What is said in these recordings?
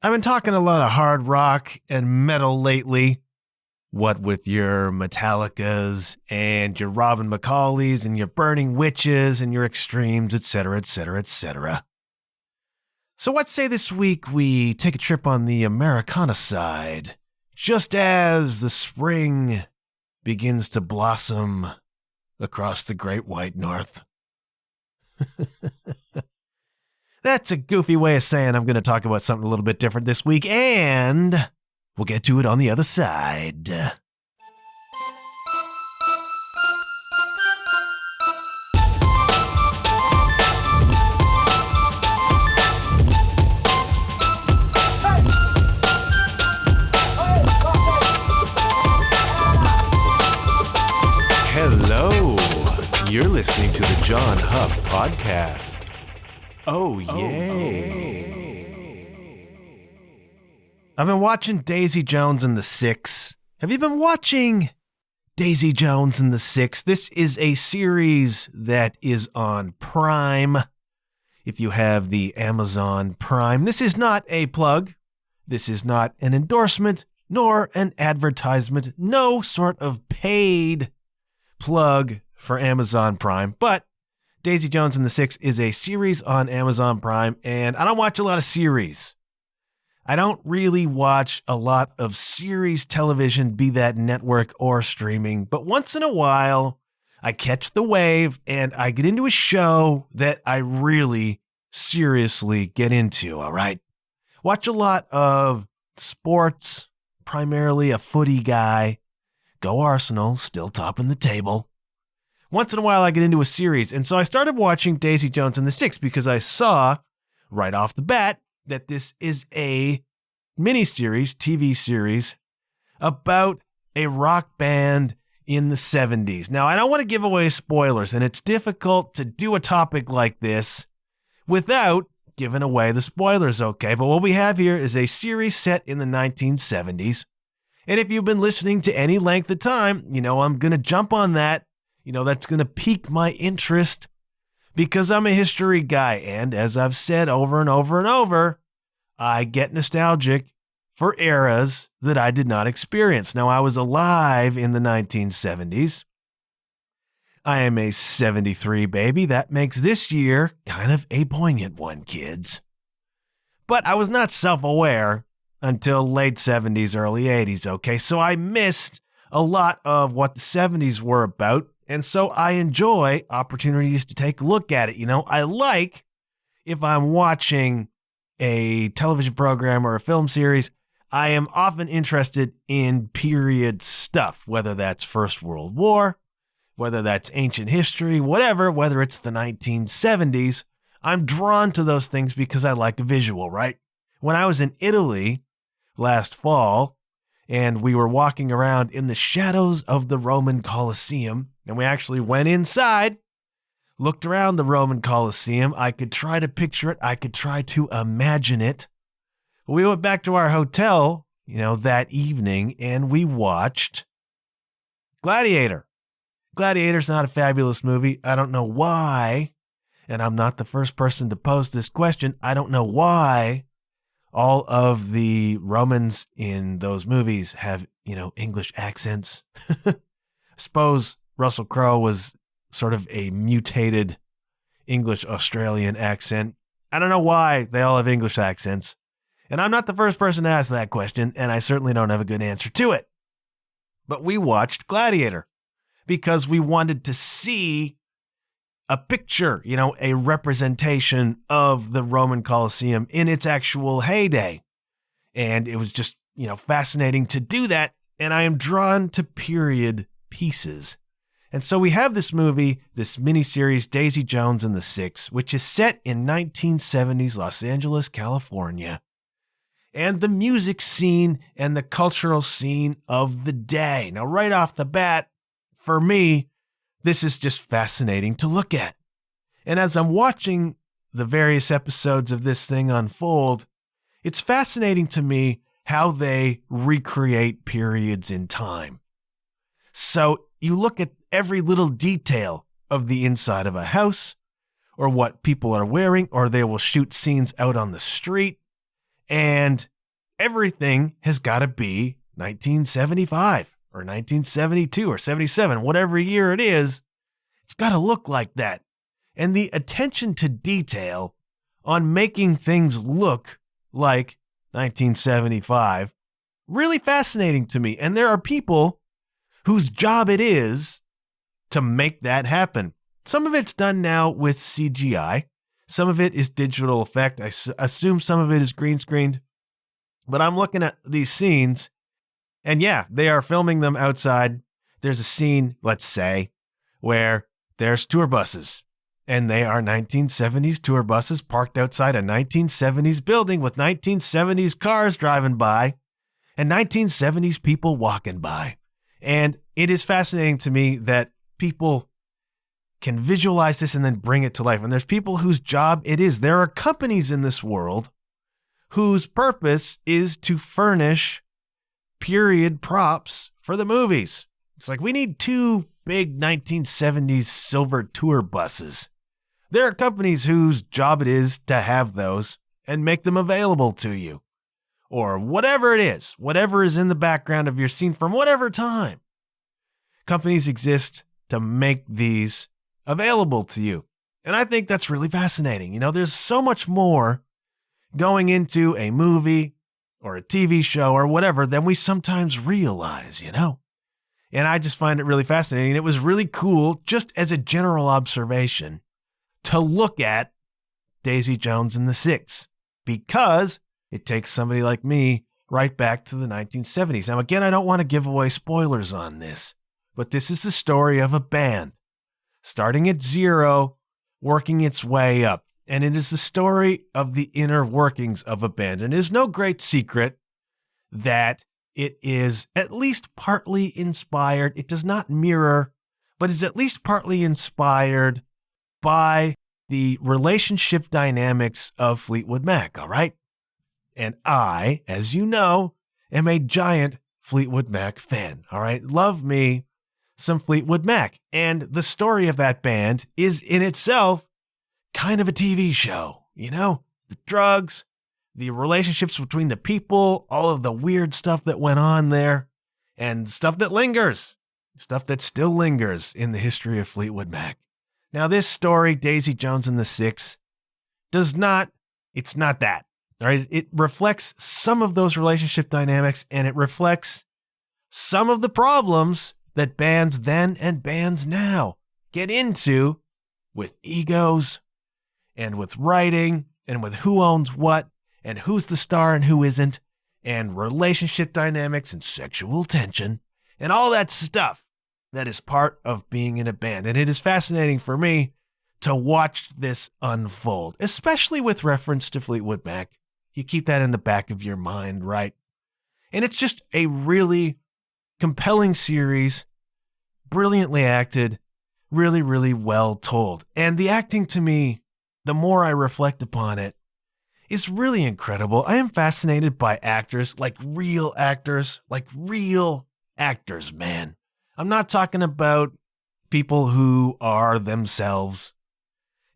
I've been talking a lot of hard rock and metal lately. What with your Metallicas and your Robin McCaulleys and your Burning Witches and your Extremes, etc., etc., etc. So what say this week we take a trip on the Americana side, just as the spring begins to blossom across the Great White North? That's a goofy way of saying I'm going to talk about something a little bit different this week, and we'll get to it on the other side. Hello, you're listening to the John Huff Podcast. Oh, yay. I've been watching Daisy Jones and the Six. Have you been watching Daisy Jones and the Six? This is a series that is on Prime. If you have the Amazon Prime, this is not a plug. This is not an endorsement, nor an advertisement. No sort of paid plug for Amazon Prime, but Daisy Jones and the Six is a series on Amazon Prime, and I don't watch a lot of series. I don't really watch a lot of series television, be that network or streaming, but once in a while, I catch the wave and I get into a show that I really seriously get into, all right? Watch a lot of sports, primarily a footy guy. Go Arsenal, still topping the table. Once in a while, I get into a series, and so I started watching Daisy Jones and the Six because I saw right off the bat that this is a miniseries, TV series, about a rock band in the 70s. Now, I don't want to give away spoilers, and it's difficult to do a topic like this without giving away the spoilers, okay? But what we have here is a series set in the 1970s, and if you've been listening to any length of time, you know I'm going to jump on that. You know, that's going to pique my interest because I'm a history guy. And as I've said over and over and over, I get nostalgic for eras that I did not experience. Now, I was alive in the 1970s. I am a 73 baby. That makes this year kind of a poignant one, kids. But I was not self-aware until late 70s, early 80s, okay? So I missed a lot of what the 70s were about. And so I enjoy opportunities to take a look at it. You know, I like if I'm watching a television program or a film series, I am often interested in period stuff, whether that's First World War, whether that's ancient history, whatever, whether it's the 1970s. I'm drawn to those things because I like a visual, right? When I was in Italy last fall, and we were walking around in the shadows of the Roman Colosseum, and we actually went inside, looked around the Roman Colosseum. I could try to picture it. I could try to imagine it. We went back to our hotel, that evening, and we watched Gladiator. Gladiator's not a fabulous movie. I don't know why, and I'm not the first person to pose this question. I don't know why all of the Romans in those movies have, English accents. I suppose Russell Crowe was sort of a mutated English-Australian accent. I don't know why they all have English accents. And I'm not the first person to ask that question, and I certainly don't have a good answer to it. But we watched Gladiator because we wanted to see a picture, a representation of the Roman Colosseum in its actual heyday. And it was just, fascinating to do that. And I am drawn to period pieces. And so we have this movie, this miniseries, Daisy Jones and the Six, which is set in 1970s Los Angeles, California. And the music scene and the cultural scene of the day. Now, right off the bat, for me, this is just fascinating to look at. And as I'm watching the various episodes of this thing unfold, it's fascinating to me how they recreate periods in time. So you look at every little detail of the inside of a house, or what people are wearing, or they will shoot scenes out on the street. And everything has got to be 1975 or 1972 or 77, whatever year it is. It's got to look like that. And the attention to detail on making things look like 1975, really fascinating to me. And there are people whose job it is to make that happen. Some of it's done now with CGI. Some of it is digital effect. I assume some of it is green screened. But I'm looking at these scenes, and yeah, they are filming them outside. There's a scene, let's say, where there's tour buses, and they are 1970s tour buses parked outside a 1970s building with 1970s cars driving by and 1970s people walking by. And it is fascinating to me that people can visualize this and then bring it to life. And there's people whose job it is. There are companies in this world whose purpose is to furnish period props for the movies. It's like, we need 2 big 1970s silver tour buses. There are companies whose job it is to have those and make them available to you. Or whatever it is, whatever is in the background of your scene from whatever time. Companies exist to make these available to you. And I think that's really fascinating. You know, there's so much more going into a movie or a TV show or whatever than we sometimes realize, you know? And I just find it really fascinating. It was really cool, just as a general observation, to look at Daisy Jones and the Six, because it takes somebody like me right back to the 1970s. Now, again, I don't want to give away spoilers on this, but this is the story of a band starting at zero, working its way up. And it is the story of the inner workings of a band. And it is no great secret that it is at least partly inspired. It does not mirror, but is at least partly inspired by the relationship dynamics of Fleetwood Mac, all right? And I, as you know, am a giant Fleetwood Mac fan, all right? Love me some Fleetwood Mac. And the story of that band is in itself kind of a TV show, you know? The drugs, the relationships between the people, all of the weird stuff that went on there, and stuff that lingers, stuff that still lingers in the history of Fleetwood Mac. Now, this story, Daisy Jones and the Six, it's not that, all right? It reflects some of those relationship dynamics, and it reflects some of the problems that bands then and bands now get into with egos and with writing and with who owns what and who's the star and who isn't, and relationship dynamics and sexual tension and all that stuff that is part of being in a band. And it is fascinating for me to watch this unfold, especially with reference to Fleetwood Mac. You keep that in the back of your mind, right? And it's just a really compelling series, brilliantly acted, really, really well told. And the acting, to me, the more I reflect upon it, is really incredible. I am fascinated by actors, like real actors, man. I'm not talking about people who are themselves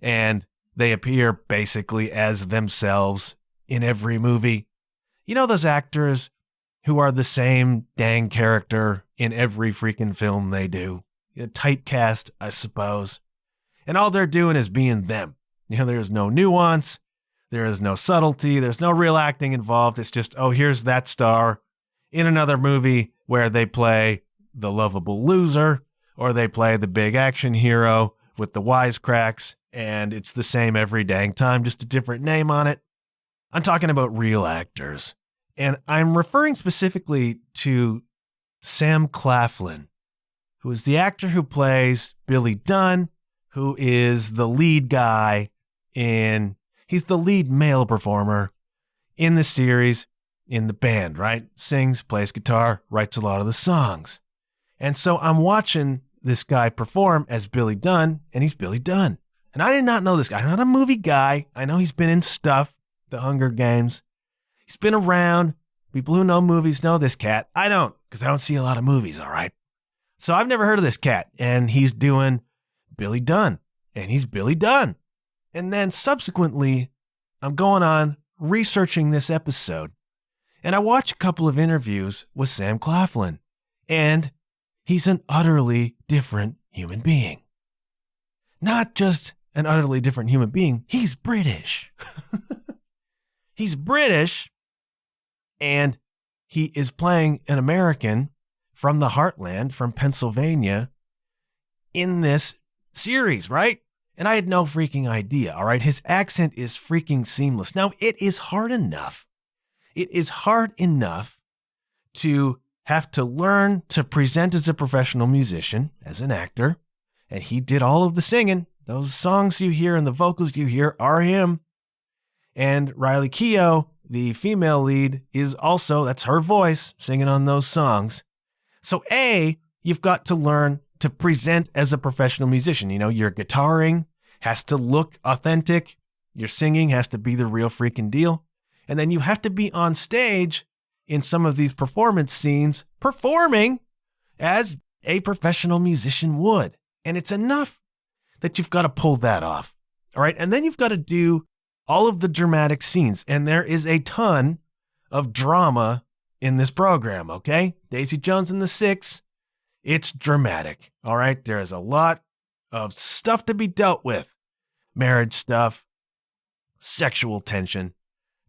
and they appear basically as themselves in every movie. You know those actors who are the same dang character in every freaking film they do? Typecast, I suppose. And all they're doing is being them. You know, there's no nuance. There is no subtlety. There's no real acting involved. It's just, oh, here's that star in another movie where they play the lovable loser or they play the big action hero with the wisecracks, and it's the same every dang time, just a different name on it. I'm talking about real actors. And I'm referring specifically to Sam Claflin, who is the actor who plays Billy Dunn, who is the lead guy he's the lead male performer in the series, in the band, right? Sings, plays guitar, writes a lot of the songs. And so I'm watching this guy perform as Billy Dunn, and he's Billy Dunn. And I did not know this guy. I'm not a movie guy. I know he's been in stuff, The Hunger Games. He's been around. People who know movies know this cat. I don't, because I don't see a lot of movies, all right? So I've never heard of this cat, and he's doing Billy Dunn, and he's Billy Dunn. And then subsequently, I'm going on researching this episode, and I watched a couple of interviews with Sam Claflin, and he's an utterly different human being. Not just an utterly different human being, he's British. He's British, and he is playing an American from the heartland, from Pennsylvania, in this series, right? And I had no freaking idea, all right? His accent is freaking seamless. Now, it is hard enough. It is hard enough to have to learn to present as a professional musician, as an actor, and he did all of the singing. Those songs you hear and the vocals you hear are him. And Riley Keough, the female lead, is also, that's her voice singing on those songs. So A, you've got to learn to present as a professional musician. You know, your guitaring has to look authentic. Your singing has to be the real freaking deal. And then you have to be on stage in some of these performance scenes performing as a professional musician would. And it's enough that you've got to pull that off. All right. And then you've got to do all of the dramatic scenes. And there is a ton of drama in this program. Okay. Daisy Jones and the Six. It's dramatic. All right. There is a lot of stuff to be dealt with. Marriage stuff, sexual tension,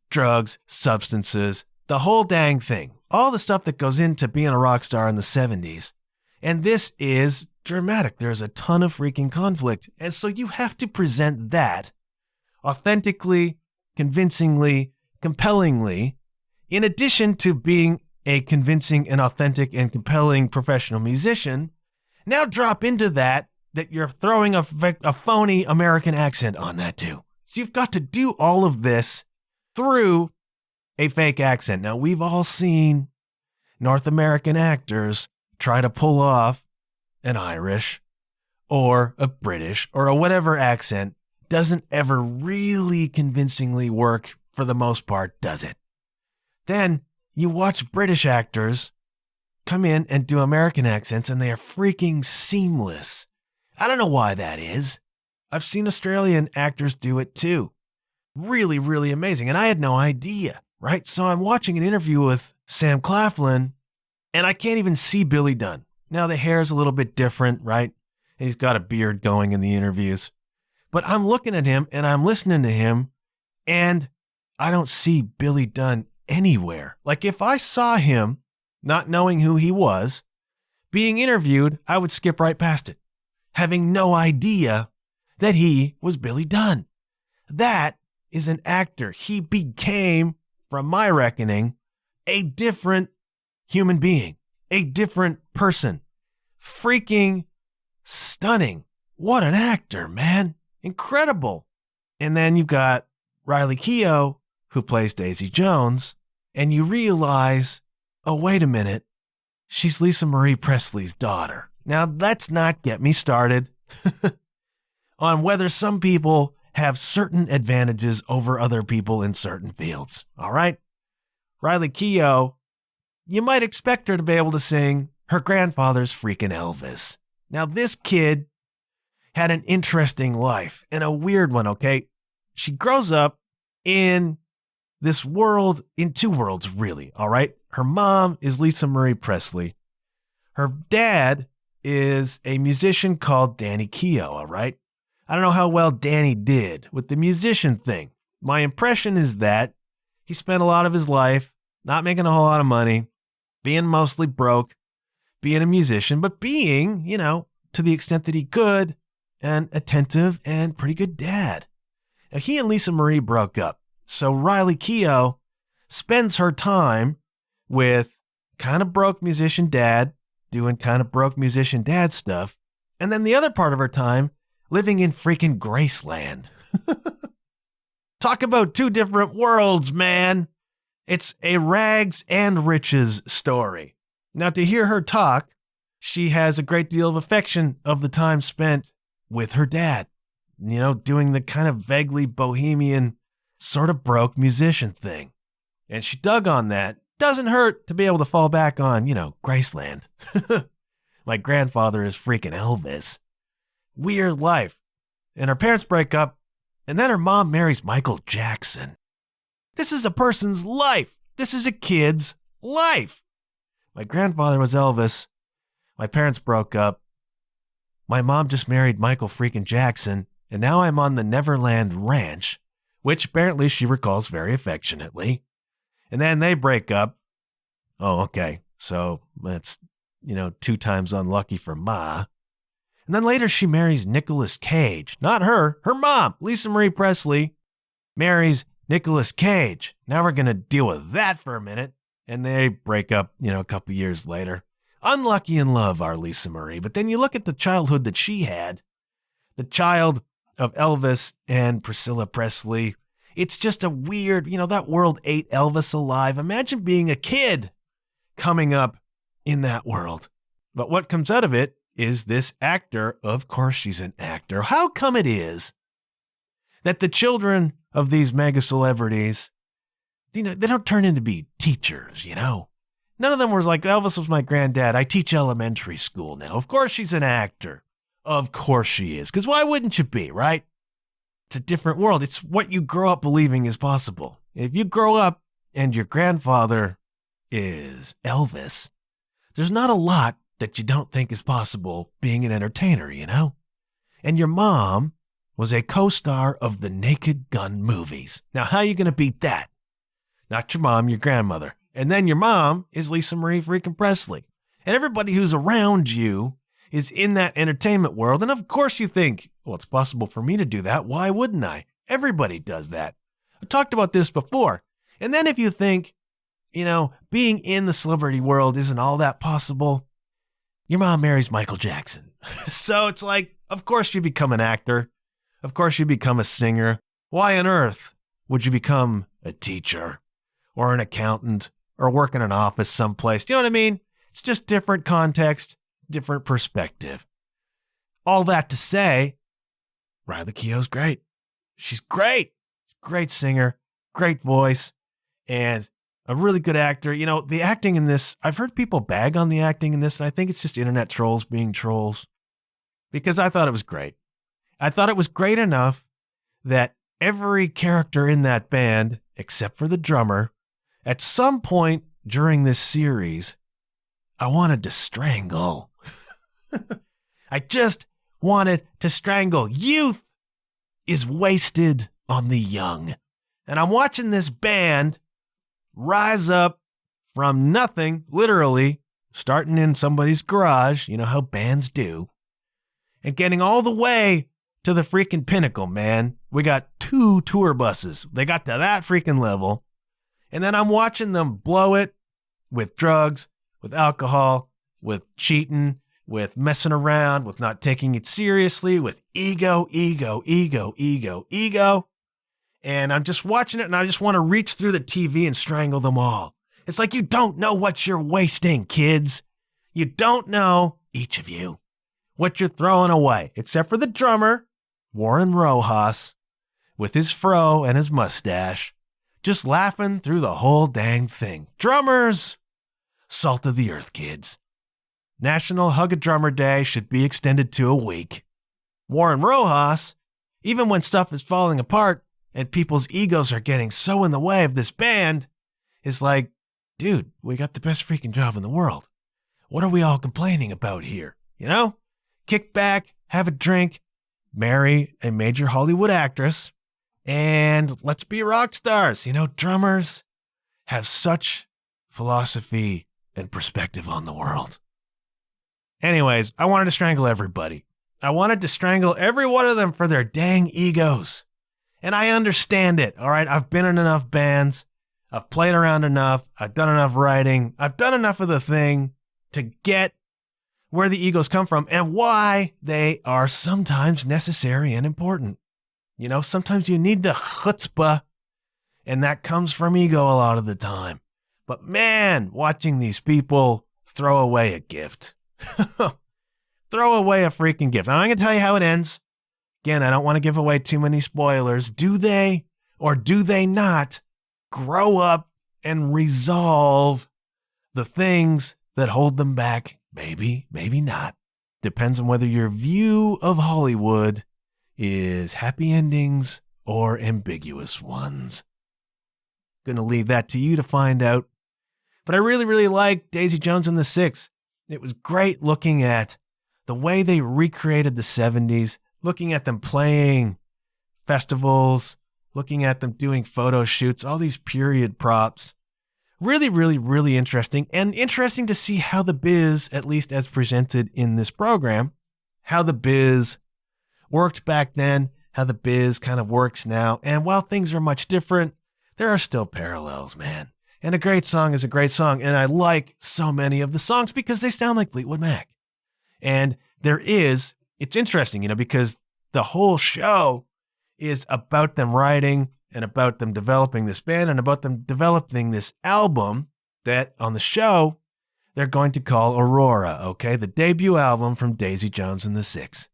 drugs, substances, the whole dang thing. All the stuff that goes into being a rock star in the 70s. And this is dramatic. There's a ton of freaking conflict. And so you have to present that authentically, convincingly, compellingly, in addition to being a convincing and authentic and compelling professional musician. Now drop into that you're throwing a phony American accent on that too. So you've got to do all of this through a fake accent. Now, we've all seen North American actors try to pull off an Irish or a British or a whatever accent. Doesn't ever really convincingly work for the most part, does it? Then you watch British actors come in and do American accents, and they are freaking seamless. I don't know why that is. I've seen Australian actors do it too. Really, really amazing. And I had no idea, right? So I'm watching an interview with Sam Claflin, and I can't even see Billy Dunn. Now, the hair's a little bit different, right? And he's got a beard going in the interviews. But I'm looking at him, and I'm listening to him, and I don't see Billy Dunn anywhere. Like, if I saw him, not knowing who he was, being interviewed, I would skip right past it, having no idea that he was Billy Dunn. That is an actor. He became, from my reckoning, a different human being, a different person. Freaking stunning. What an actor, man. Incredible. And then you've got Riley Keough, who plays Daisy Jones, and you realize, oh, wait a minute, she's Lisa Marie Presley's daughter. Now, let's not get me started on whether some people have certain advantages over other people in certain fields. All right? Riley Keough, you might expect her to be able to sing her grandfather's freaking Elvis. Now, this kid had an interesting life and a weird one, okay? She grows up in this world, in two worlds, really, all right? Her mom is Lisa Marie Presley. Her dad is a musician called Danny Keough, all right? I don't know how well Danny did with the musician thing. My impression is that he spent a lot of his life not making a whole lot of money, being mostly broke, being a musician, but being, to the extent that he could, an attentive and pretty good dad. Now, he and Lisa Marie broke up, so Riley Keough spends her time with kind of broke musician dad, doing kind of broke musician dad stuff, and then the other part of her time living in freaking Graceland. Talk about two different worlds, man. It's a rags and riches story. Now, to hear her talk, she has a great deal of affection of the time spent with her dad, doing the kind of vaguely bohemian, sort of broke musician thing. And she dug on that. Doesn't hurt to be able to fall back on, Graceland. My grandfather is freaking Elvis. Weird life. And her parents break up, and then her mom marries Michael Jackson. This is a person's life. This is a kid's life. My grandfather was Elvis. My parents broke up. My mom just married Michael freaking Jackson, and now I'm on the Neverland Ranch, which apparently she recalls very affectionately. And then they break up. Oh, okay. So that's, 2 times unlucky for Ma. And then later she marries Nicolas Cage. Not her mom, Lisa Marie Presley, marries Nicolas Cage. Now we're going to deal with that for a minute. And they break up, a couple years later. Unlucky in love, our Lisa Marie. But then you look at the childhood that she had, the child of Elvis and Priscilla Presley. It's just a weird, that world ate Elvis alive. Imagine being a kid coming up in that world. But what comes out of it is this actor. Of course she's an actor. How come it is that the children of these mega celebrities, they don't turn into be teachers, None of them was like, Elvis was my granddad. I teach elementary school now. Of course she's an actor. Of course she is. Because why wouldn't you be, right? It's a different world. It's what you grow up believing is possible. If you grow up and your grandfather is Elvis, there's not a lot that you don't think is possible being an entertainer, And your mom was a co-star of the Naked Gun movies. Now, how are you going to beat that? Not your mom, your grandmother. And then your mom is Lisa Marie freaking Presley. And everybody who's around you is in that entertainment world. And of course you think, well, it's possible for me to do that. Why wouldn't I? Everybody does that. I've talked about this before. And then if you think, being in the celebrity world isn't all that possible, your mom marries Michael Jackson. So it's like, of course you become an actor. Of course you become a singer. Why on earth would you become a teacher or an accountant or work in an office someplace? Do you know what I mean? It's just different context, different perspective. All that to say, Riley Keough's great. She's great. Great singer, great voice, and a really good actor. The acting in this, I've heard people bag on the acting in this, and I think it's just internet trolls being trolls, because I thought it was great. I thought it was great enough that every character in that band, except for the drummer, at some point during this series, I wanted to strangle. I just wanted to strangle. Youth is wasted on the young. And I'm watching this band rise up from nothing, literally, starting in somebody's garage, how bands do, and getting all the way to the freaking pinnacle, man. We got 2 tour buses. They got to that freaking level. And then I'm watching them blow it with drugs, with alcohol, with cheating, with messing around, with not taking it seriously, with ego. And I'm just watching it, and I just want to reach through the TV and strangle them all. It's like, you don't know what you're wasting, kids. You don't know, each of you, what you're throwing away, except for the drummer, Warren Rojas, with his fro and his mustache, just laughing through the whole dang thing. Drummers, salt of the earth, kids. National Hug a Drummer Day should be extended to a week. Warren Rojas, even when stuff is falling apart and people's egos are getting so in the way of this band, is like, dude, we got the best freaking job in the world. What are we all complaining about here? Kick back, have a drink, marry a major Hollywood actress, and let's be rock stars. Drummers have such philosophy and perspective on the world. Anyways, I wanted to strangle everybody. I wanted to strangle every one of them for their dang egos. And I understand it, all right? I've been in enough bands. I've played around enough. I've done enough writing. I've done enough of the thing to get where the egos come from and why they are sometimes necessary and important. Sometimes you need the chutzpah, and that comes from ego a lot of the time. But man, watching these people throw away a gift. Throw away a freaking gift. And I'm going to tell you how it ends. Again, I don't want to give away too many spoilers. Do they or do they not grow up and resolve the things that hold them back? Maybe, maybe not. Depends on whether your view of Hollywood is happy endings or ambiguous ones. Gonna leave that to you to find out. But I really, really like Daisy Jones and the Six. It was great looking at the way they recreated the 70s, looking at them playing festivals, looking at them doing photo shoots, all these period props. Really, really, really interesting. And interesting to see how the biz, at least as presented in this program, how the biz worked back then, how the biz kind of works now. And while things are much different, there are still parallels, man. And a great song is a great song. And I like so many of the songs because they sound like Fleetwood Mac. And it's interesting, because the whole show is about them writing and about them developing this band and about them developing this album that on the show they're going to call Aurora, okay? The debut album from Daisy Jones and the Six.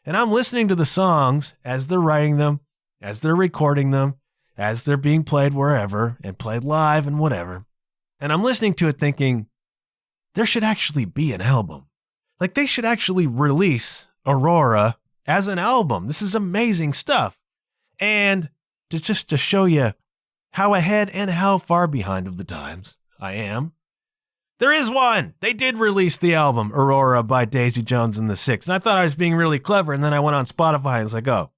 And I'm listening to the songs as they're writing them, as they're recording them, as they're being played wherever and played live and whatever. And I'm listening to it thinking, there should actually be an album. Like they should actually release Aurora as an album. This is amazing stuff. And to show you how ahead and how far behind of the times I am, there is one. They did release the album Aurora by Daisy Jones and the Six. And I thought I was being really clever. And then I went on Spotify and was like, oh,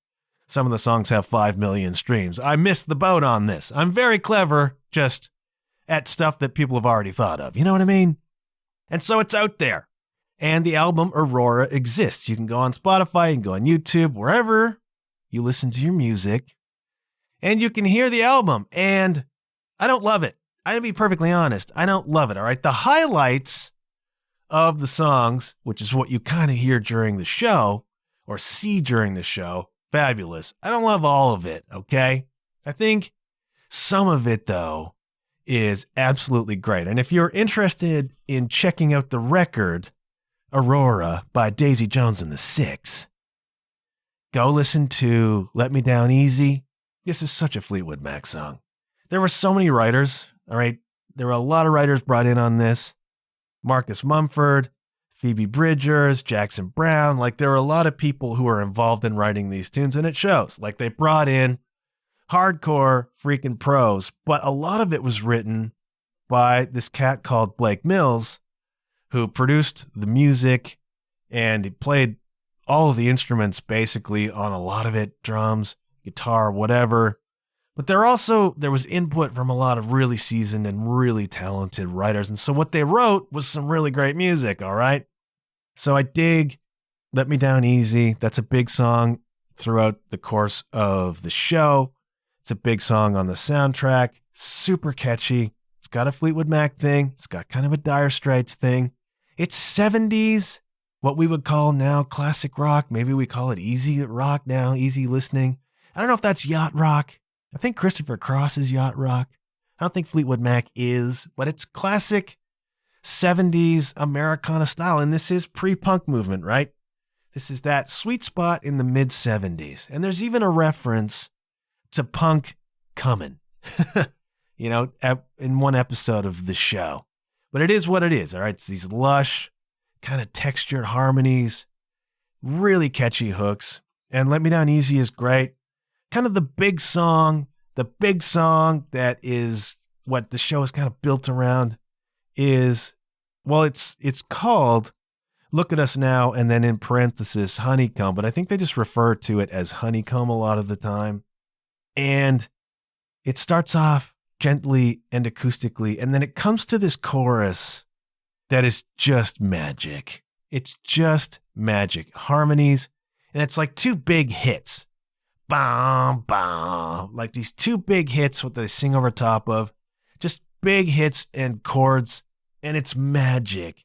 some of the songs have 5 million streams. I missed the boat on this. I'm very clever just at stuff that people have already thought of. You know what I mean? And so it's out there. And the album Aurora exists. You can go on Spotify, you can go on YouTube, wherever you listen to your music, and you can hear the album. And I don't love it. I'm going to be perfectly honest. I don't love it, all right? The highlights of the songs, which is what you kind of hear during the show or see during the show, fabulous. I don't love all of it, okay? I think some of it, though, is absolutely great. And if you're interested in checking out the record, Aurora by Daisy Jones and the Six, go listen to Let Me Down Easy. This is such a Fleetwood Mac song. There were so many writers, all right? There were a lot of writers brought in on this. Marcus Mumford, Phoebe Bridgers, Jackson Browne. Like, there were a lot of people who were involved in writing these tunes, and it shows. Like, they brought in hardcore freaking pros, but a lot of it was written by this cat called Blake Mills, who produced the music, and he played all of the instruments basically on a lot of it, drums, guitar, whatever. But there was input from a lot of really seasoned and really talented writers. And so what they wrote was some really great music, all right? So I dig Let Me Down Easy. That's a big song throughout the course of the show. It's a big song on the soundtrack. Super catchy. It's got a Fleetwood Mac thing. It's got kind of a Dire Straits thing. It's 70s, what we would call now classic rock. Maybe we call it easy rock now, easy listening. I don't know if that's yacht rock. I think Christopher Cross is yacht rock. I don't think Fleetwood Mac is, but it's classic 70s Americana style. And this is pre-punk movement, right? This is that sweet spot in the mid-70s. And there's even a reference to punk coming, in one episode of the show. But it is what it is, all right? It's these lush, kind of textured harmonies, really catchy hooks. And Let Me Down Easy is great. Kind of the big song that is what the show is kind of built around is, well, it's called Look at Us Now, and then in parenthesis, Honeycomb. But I think they just refer to it as Honeycomb a lot of the time. And it starts off gently and acoustically, and then it comes to this chorus that is just magic. It's just magic. Harmonies, and it's like two big hits. Bam, bam. Like these two big hits, what they sing over top of. Just big hits and chords, and it's magic.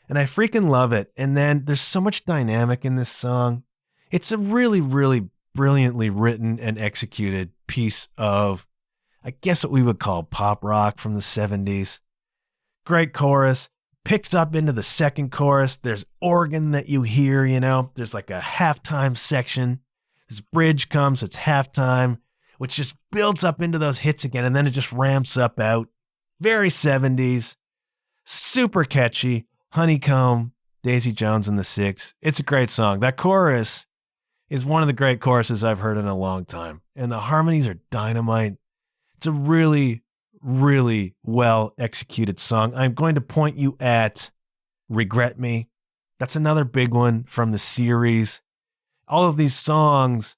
And I freaking love it. And then there's so much dynamic in this song. It's a really, really brilliantly written and executed piece of, I guess, what we would call pop rock from the 70s. Great chorus. Picks up into the second chorus. There's organ that you hear, There's like a halftime section. This bridge comes, it's halftime, which just builds up into those hits again, and then it just ramps up out. Very 70s. Super catchy. Honeycomb, Daisy Jones and the Six. It's a great song. That chorus is one of the great choruses I've heard in a long time. And the harmonies are dynamite. It's a really, really well executed song. I'm going to point you at Regret Me. That's another big one from the series. All of these songs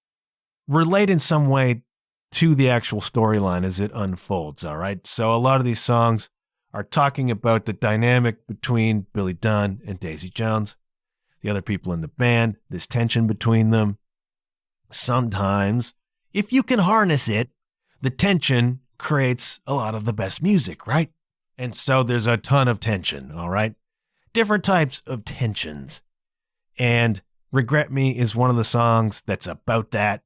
relate in some way to the actual storyline as it unfolds, all right? So a lot of these songs are talking about the dynamic between Billy Dunn and Daisy Jones, the other people in the band, this tension between them. Sometimes, if you can harness it, the tension creates a lot of the best music, right? And so there's a ton of tension, all right? Different types of tensions. And Regret Me is one of the songs that's about that.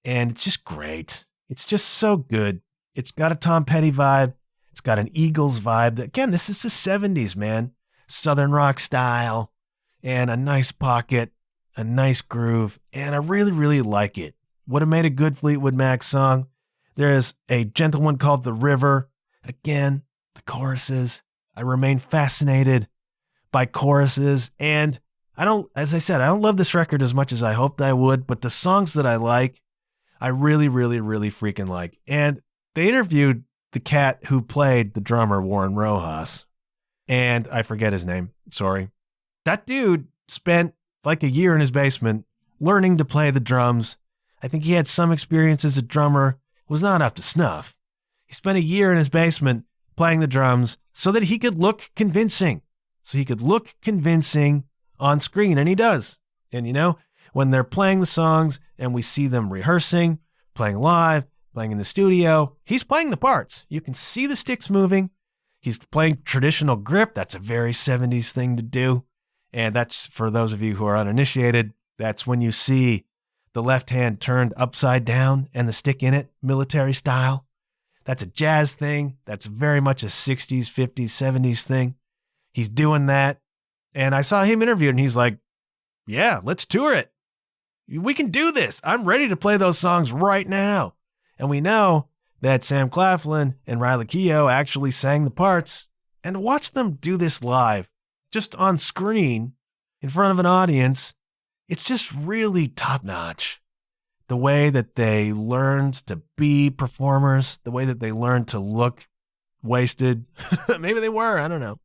And it's just great. It's just so good. It's got a Tom Petty vibe. It's got an Eagles vibe. Again, this is the 70s, man. Southern rock style and a nice pocket, a nice groove. And I really, really like it. Would have made a good Fleetwood Mac song. There's a gentle one called The River. Again, the choruses. I remain fascinated by choruses. And as I said, I don't love this record as much as I hoped I would, but the songs that I like, I really, really, really freaking like. And they interviewed the cat who played the drummer, Warren Rojas. And I forget his name. Sorry. That dude spent like a year in his basement learning to play the drums. I think he had some experience as a drummer. Was not up to snuff. He spent a year in his basement playing the drums so that he could look convincing. So he could look convincing on screen, and he does. And you know, when they're playing the songs and we see them rehearsing, playing live, playing in the studio, he's playing the parts. You can see the sticks moving. He's playing traditional grip. That's a very 70s thing to do. And that's, for those of you who are uninitiated, that's when you see the left hand turned upside down and the stick in it, military style. That's a jazz thing. That's very much a 60s, 50s, 70s thing. He's doing that. And I saw him interviewed and he's like, yeah, let's tour it. We can do this. I'm ready to play those songs right now. And we know that Sam Claflin and Riley Keough actually sang the parts. And to watch them do this live, just on screen, in front of an audience, it's just really top-notch. The way that they learned to be performers, the way that they learned to look wasted. Maybe they were, I don't know.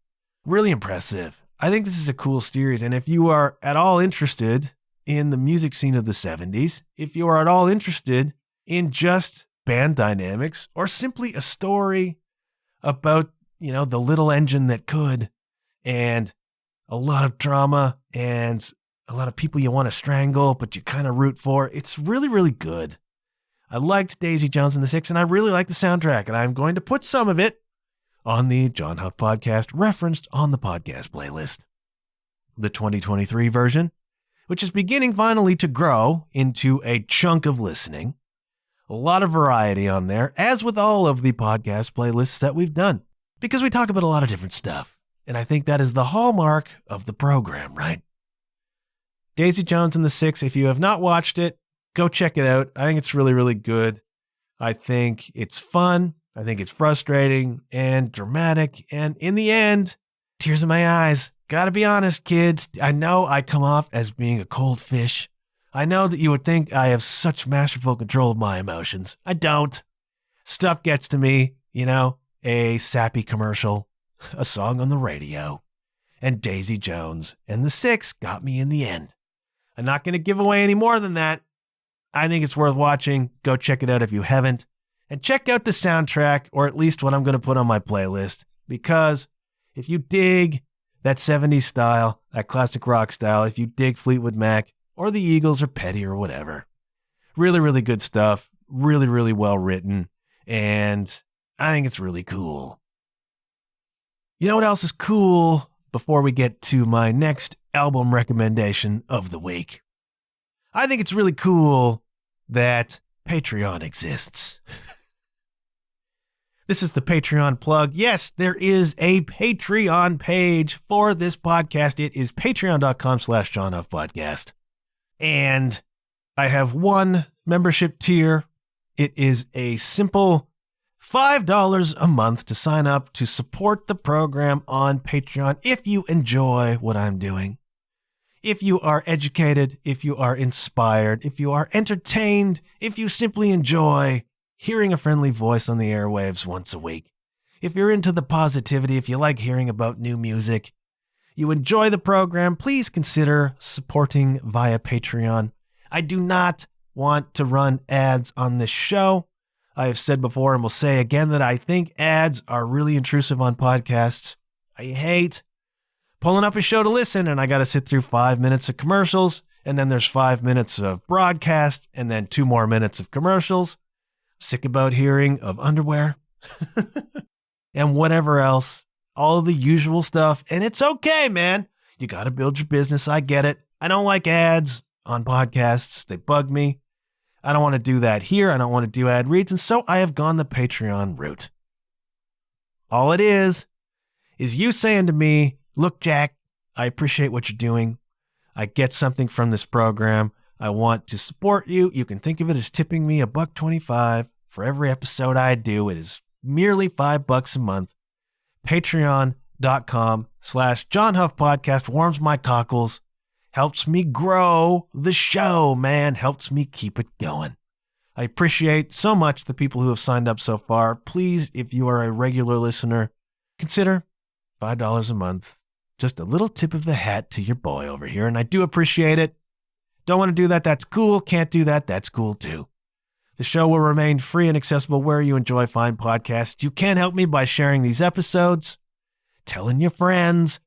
Really impressive. I think this is a cool series. And if you are at all interested in the music scene of the 70s, if you are at all interested in just band dynamics or simply a story about, the little engine that could, and a lot of drama and a lot of people you want to strangle, but you kind of root for. It's really, really good. I liked Daisy Jones and the Six, and I really like the soundtrack, and I'm going to put some of it on the John Huff podcast referenced on the podcast playlist. The 2023 version, which is beginning finally to grow into a chunk of listening. A lot of variety on there, as with all of the podcast playlists that we've done, because we talk about a lot of different stuff. And I think that is the hallmark of the program, right? Daisy Jones and the Six, if you have not watched it, go check it out. I think it's really, really good. I think it's fun. I think it's frustrating and dramatic. And in the end, tears in my eyes. Gotta be honest, kids. I know I come off as being a cold fish. I know that you would think I have such masterful control of my emotions. I don't. Stuff gets to me, a sappy commercial, a song on the radio, and Daisy Jones and the Six got me in the end. I'm not going to give away any more than that. I think it's worth watching. Go check it out if you haven't. And check out the soundtrack, or at least what I'm going to put on my playlist, because if you dig that 70s style, that classic rock style, if you dig Fleetwood Mac or the Eagles or Petty or whatever, really, really good stuff, really, really well written, and I think it's really cool. You know what else is cool before we get to my next album recommendation of the week? I think it's really cool that Patreon exists. This is the Patreon plug. Yes, there is a Patreon page for this podcast. It is patreon.com/JohnHuffPodcast. And I have one membership tier. It is a simple $5 a month to sign up to support the program on Patreon if you enjoy what I'm doing. If you are educated, if you are inspired, if you are entertained, if you simply enjoy hearing a friendly voice on the airwaves once a week, if you're into the positivity, if you like hearing about new music, you enjoy the program, please consider supporting via Patreon. I do not want to run ads on this show. I have said before and will say again that I think ads are really intrusive on podcasts. I hate pulling up a show to listen and I got to sit through 5 minutes of commercials, and then there's 5 minutes of broadcast and then 2 more minutes of commercials. Sick about hearing of underwear and whatever else, all of the usual stuff. And it's okay, man. You got to build your business. I get it. I don't like ads on podcasts. They bug me. I don't want to do that here. I don't want to do ad reads. And so I have gone the Patreon route. All it is you saying to me, look, Jack, I appreciate what you're doing. I get something from this program. I want to support you. You can think of it as tipping me $1.25 for every episode I do. It is merely $5 a month. Patreon.com/John Huff Podcast warms my cockles. Helps me grow the show, man. Helps me keep it going. I appreciate so much the people who have signed up so far. Please, if you are a regular listener, consider $5 a month. Just a little tip of the hat to your boy over here, and I do appreciate it. Don't want to do that? That's cool. Can't do that? That's cool too. The show will remain free and accessible where you enjoy fine podcasts. You can help me by sharing these episodes, telling your friends.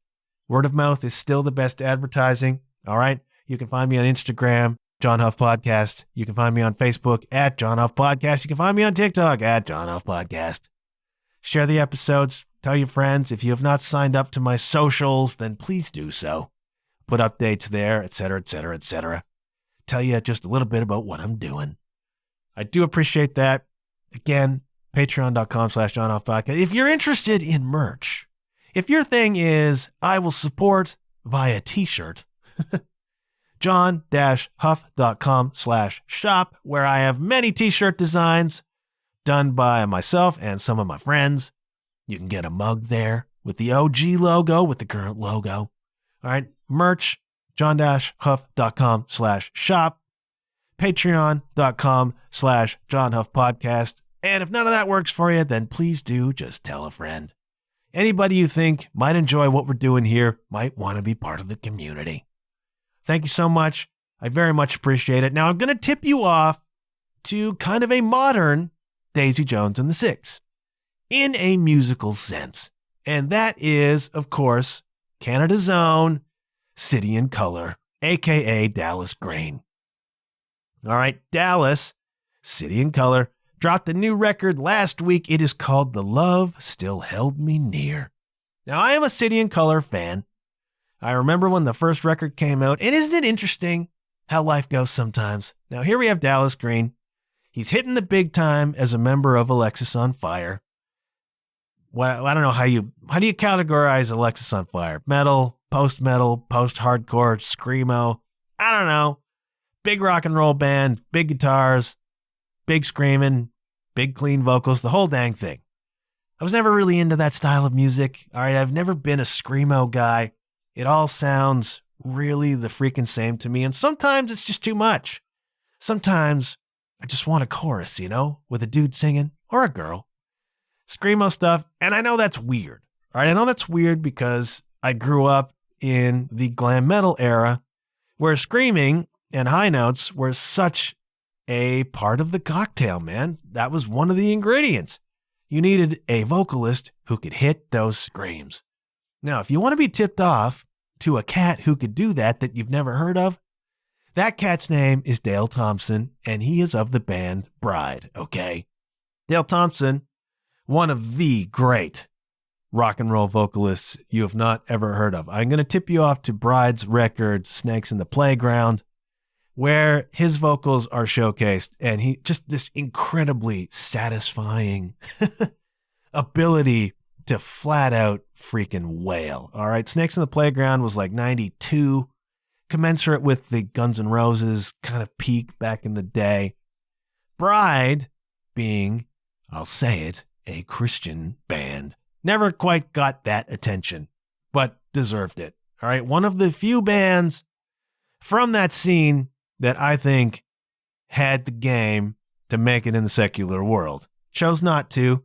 Word of mouth is still the best advertising. All right. You can find me on Instagram, John Huff Podcast. You can find me on Facebook at John Huff Podcast. You can find me on TikTok at John Huff Podcast. Share the episodes. Tell your friends. If you have not signed up to my socials, then please do so. Put updates there, etc., etc., etc. Tell you just a little bit about what I'm doing. I do appreciate that. Again, patreon.com/John Huff Podcast. If you're interested in merch, if your thing is, I will support via t-shirt, john-huff.com/shop, where I have many t-shirt designs done by myself and some of my friends. You can get a mug there with the OG logo, with the current logo. All right, merch, john-huff.com/shop, patreon.com/John Huff Podcast. And if none of that works for you, then please do just tell a friend. Anybody you think might enjoy what we're doing here might want to be part of the community. Thank you so much. I very much appreciate it. Now I'm going to tip you off to kind of a modern Daisy Jones and the Six in a musical sense. And that is, of course, Canada's own City in Color, a.k.a. Dallas Green. All right, Dallas, City in Color, dropped a new record last week. It is called The Love Still Held Me Near. Now, I am a City in Color fan. I remember when the first record came out, and isn't it interesting how life goes sometimes? Now, here we have Dallas Green. He's hitting the big time as a member of Alexis on Fire. Well, I don't know how do you categorize Alexis on Fire? Metal, post-hardcore, screamo? I don't know. Big rock and roll band, big guitars, big screaming, big clean vocals, the whole dang thing. I was never really into that style of music. All right, I've never been a screamo guy. It all sounds really the freaking same to me, and sometimes it's just too much. Sometimes I just want a chorus, with a dude singing or a girl. Screamo stuff, and I know that's weird. All right, I know that's weird because I grew up in the glam metal era where screaming and high notes were such a part of the cocktail, man. That was one of the ingredients. You needed a vocalist who could hit those screams. Now, if you want to be tipped off to a cat who could do that you've never heard of, that cat's name is Dale Thompson, and he is of the band Bride, okay? Dale Thompson, one of the great rock and roll vocalists you have not ever heard of. I'm going to tip you off to Bride's record, Snakes in the Playground, where his vocals are showcased, and he just this incredibly satisfying ability to flat out freaking wail. All right, Snakes in the Playground was like 92, commensurate with the Guns N' Roses kind of peak back in the day. Bride being, I'll say it, a Christian band, never quite got that attention, but deserved it. All right, one of the few bands from that scene that I think had the game to make it in the secular world. Chose not to.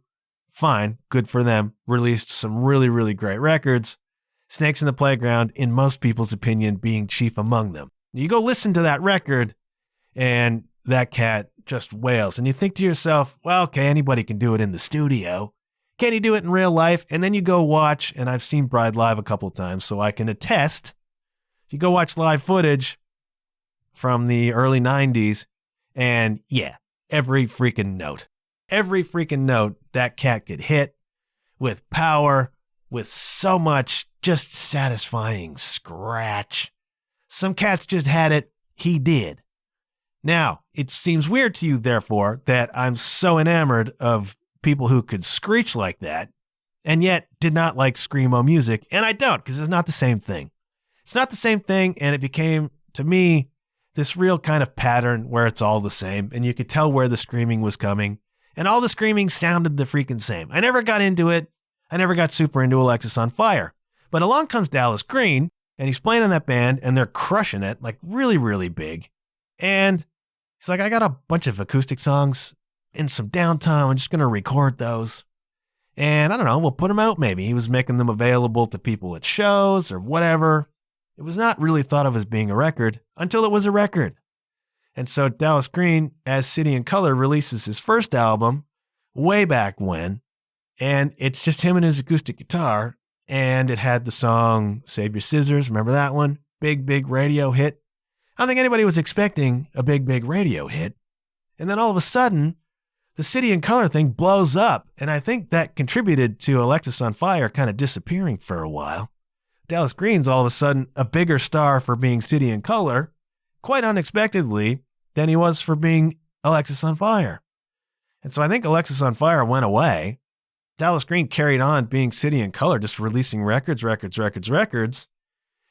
fine, good for them, released some really, really great records. Snakes in the Playground, in most people's opinion, being chief among them. You go listen to that record, and that cat just wails. And you think to yourself, well, okay, anybody can do it in the studio. Can he do it in real life? And then you go watch, and I've seen Bride live a couple times, so I can attest. You go watch live footage from the early 90s, and yeah, every freaking note, that cat could hit with power, with so much just satisfying scratch. Some cats just had it. He did. Now, it seems weird to you, therefore, that I'm so enamored of people who could screech like that, and yet did not like screamo music, and I don't, because it's not the same thing. It's not the same thing, and it became, to me, this real kind of pattern where it's all the same, and you could tell where the screaming was coming, and all the screaming sounded the freaking same. I never got into it. I never got super into Alexis on Fire. But along comes Dallas Green, and he's playing in that band, and they're crushing it, like really, really big. And he's like, I got a bunch of acoustic songs in some downtime. I'm just going to record those. And I don't know, we'll put them out maybe. He was making them available to people at shows or whatever. It was not really thought of as being a record until it was a record. And so Dallas Green, as City and Color, releases his first album way back when. And it's just him and his acoustic guitar. And it had the song Save Your Scissors. Remember that one? Big, big radio hit. I don't think anybody was expecting a big, big radio hit. And then all of a sudden, the City and Color thing blows up. And I think that contributed to Alexis on Fire kind of disappearing for a while. Dallas Green's all of a sudden a bigger star for being City and Color, quite unexpectedly, than he was for being Alexis on Fire. And so I think Alexis on Fire went away. Dallas Green carried on being City and Color, just releasing records,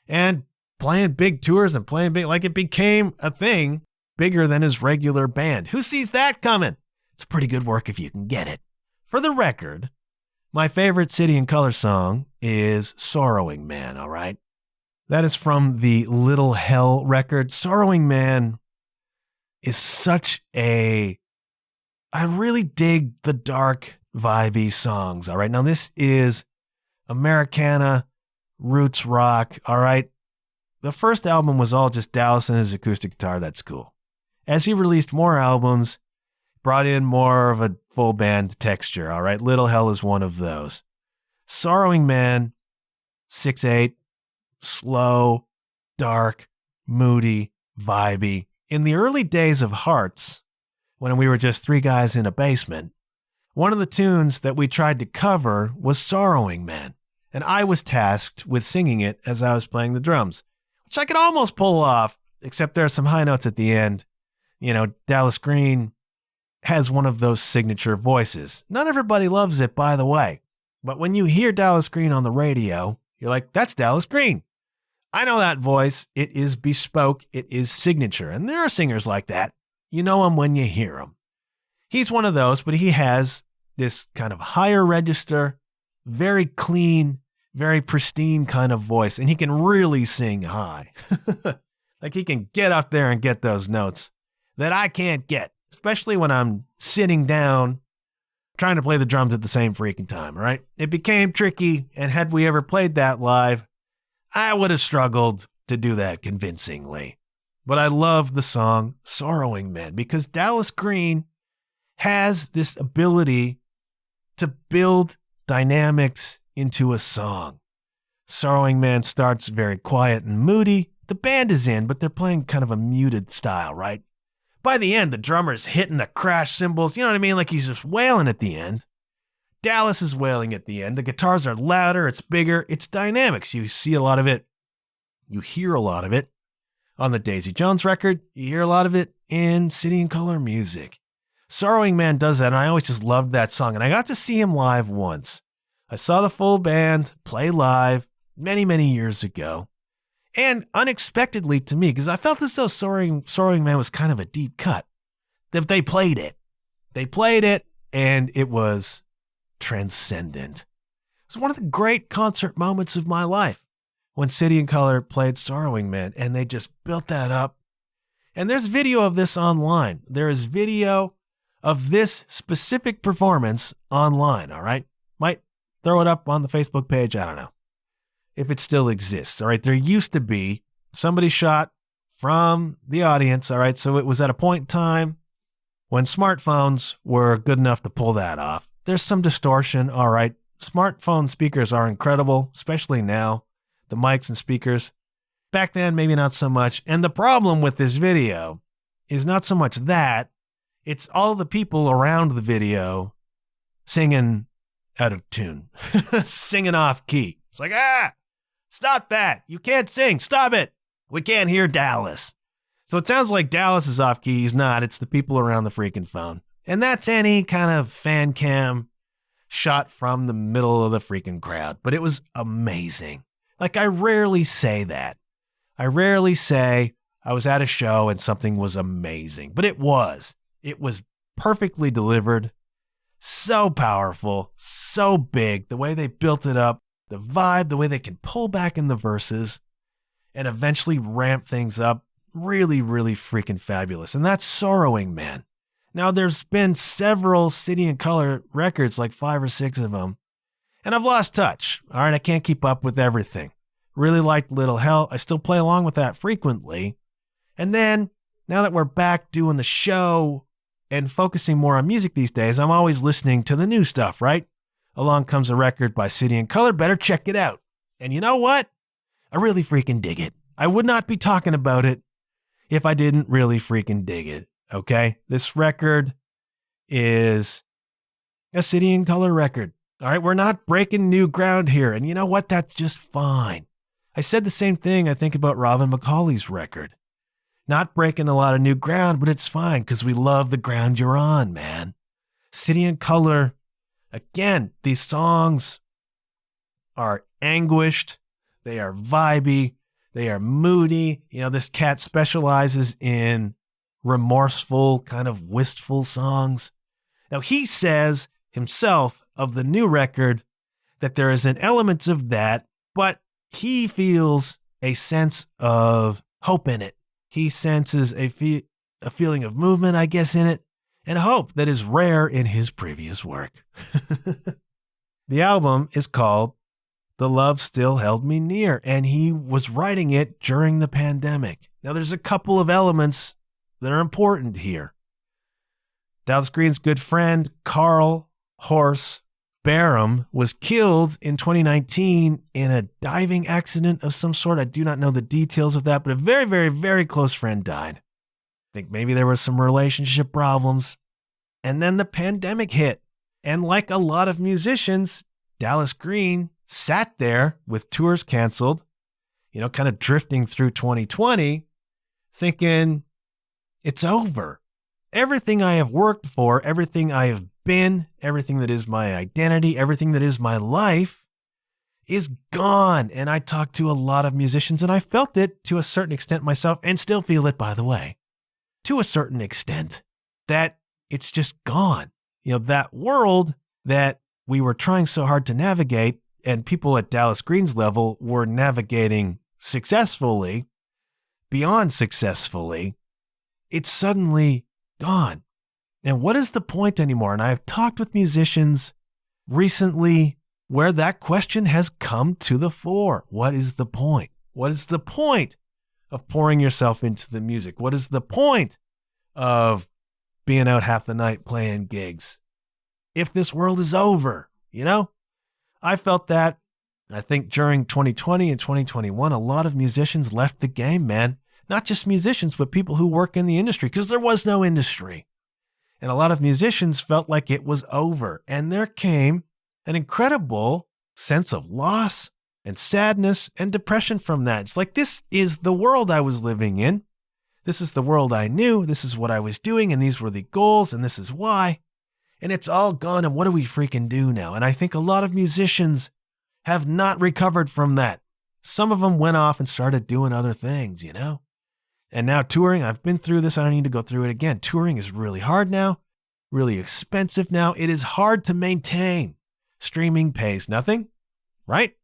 and playing big tours and playing big, like it became a thing bigger than his regular band. Who sees that coming? It's pretty good work if you can get it. For the record, my favorite City and Color song is Sorrowing Man, all right? That is from the Little Hell record. Sorrowing Man is such I really dig the dark, vibey songs, all right? Now, this is Americana, roots rock, all right? The first album was all just Dallas and his acoustic guitar. That's cool. As he released more albums, brought in more of a full band texture, all right? Little Hell is one of those. Sorrowing Man, 6/8, slow, dark, moody, vibey. In the early days of Hearts, when we were just three guys in a basement, one of the tunes that we tried to cover was Sorrowing Man, and I was tasked with singing it as I was playing the drums, which I could almost pull off, except there are some high notes at the end. You know, Dallas Green has one of those signature voices. Not everybody loves it, by the way, but when you hear Dallas Green on the radio, you're like, that's Dallas Green. I know that voice. It is bespoke. It is signature. And there are singers like that. You know him when you hear him. He's one of those, but he has this kind of higher register, very clean, very pristine kind of voice, and he can really sing high. Like he can get up there and get those notes that I can't get, especially when I'm sitting down trying to play the drums at the same freaking time, right? It became tricky, and had we ever played that live, I would have struggled to do that convincingly. But I love the song Sorrowing Man because Dallas Green has this ability to build dynamics into a song. Sorrowing Man starts very quiet and moody. The band is in, but they're playing kind of a muted style, right? By the end, the drummer's hitting the crash cymbals. You know what I mean? Like he's just wailing at the end. Dallas is wailing at the end. The guitars are louder. It's bigger. It's dynamics. You see a lot of it. You hear a lot of it on the Daisy Jones record. You hear a lot of it in City and Color music. Sorrowing Man does that, and I always just loved that song. And I got to see him live once. I saw the full band play live many, many years ago. And unexpectedly to me, because I felt as though Sorrowing Man was kind of a deep cut. That they played it. They played it, and it was transcendent. It was one of the great concert moments of my life when City and Color played Sorrowing Man, and they just built that up. And there's video of this online. There is video of this specific performance online, all right? Might throw it up on the Facebook page, I don't know, if it still exists, all right? There used to be somebody shot from the audience, all right? So it was at a point in time when smartphones were good enough to pull that off. There's some distortion, all right? Smartphone speakers are incredible, especially now, the mics and speakers. Back then, maybe not so much. And the problem with this video is not so much that, it's all the people around the video singing out of tune, singing off key. It's like, stop that. You can't sing. Stop it. We can't hear Dallas. So it sounds like Dallas is off key. He's not. It's the people around the freaking phone. And that's any kind of fan cam shot from the middle of the freaking crowd. But it was amazing. Like, I rarely say that. I rarely say I was at a show and something was amazing. But it was. It was perfectly delivered. So powerful. So big. The way they built it up. The vibe. The way they can pull back in the verses. And eventually ramp things up. Really, really freaking fabulous. And that's Sorrowing Man. Now, there's been several City and Color records, like 5 or 6 of them. And I've lost touch. All right, I can't keep up with everything. Really liked Little Hell. I still play along with that frequently. And then, now that we're back doing the show and focusing more on music these days, I'm always listening to the new stuff, right? Along comes a record by City and Color. Better check it out. And you know what? I really freaking dig it. I would not be talking about it if I didn't really freaking dig it, okay? This record is a City and Color record, all right? We're not breaking new ground here, and you know what? That's just fine. I said the same thing, I think, about Robin McCauley's record. Not breaking a lot of new ground, but it's fine, because we love the ground you're on, man. City and Color, again, these songs are anguished, they are vibey, they are moody. You know, this cat specializes in remorseful, kind of wistful songs. Now, he says himself of the new record that there is an element of that, but he feels a sense of hope in it. He senses a feeling of movement, I guess, in it, and hope that is rare in his previous work. The album is called The Love Still Held Me Near, and he was writing it during the pandemic. Now, there's a couple of elements that are important here. Dallas Green's good friend, Carl Horse Barham, was killed in 2019 in a diving accident of some sort. I do not know the details of that, but a very, very, very close friend died. I think maybe there were some relationship problems. And then the pandemic hit. And like a lot of musicians, Dallas Green sat there with tours canceled, you know, kind of drifting through 2020, thinking, it's over. Everything I have worked for, everything I have been, everything that is my identity, everything that is my life is gone. And I talked to a lot of musicians, and I felt it to a certain extent myself, and still feel it, by the way, to a certain extent, that it's just gone. You know, that world that we were trying so hard to navigate, and people at Dallas Green's level were navigating successfully, beyond successfully, it's suddenly gone. And what is the point anymore? And I've talked with musicians recently where that question has come to the fore. What is the point? What is the point of pouring yourself into the music? What is the point of being out half the night playing gigs if this world is over, you know? I felt that. I think during 2020 and 2021, a lot of musicians left the game, man. Not just musicians, but people who work in the industry, because there was no industry. And a lot of musicians felt like it was over. And there came an incredible sense of loss and sadness and depression from that. It's like, this is the world I was living in. This is the world I knew. This is what I was doing. And these were the goals. And this is why. And it's all gone. And what do we freaking do now? And I think a lot of musicians have not recovered from that. Some of them went off and started doing other things, you know? And now touring, I've been through this. I don't need to go through it again. Touring is really hard now, really expensive now. It is hard to maintain. Streaming pays nothing, right?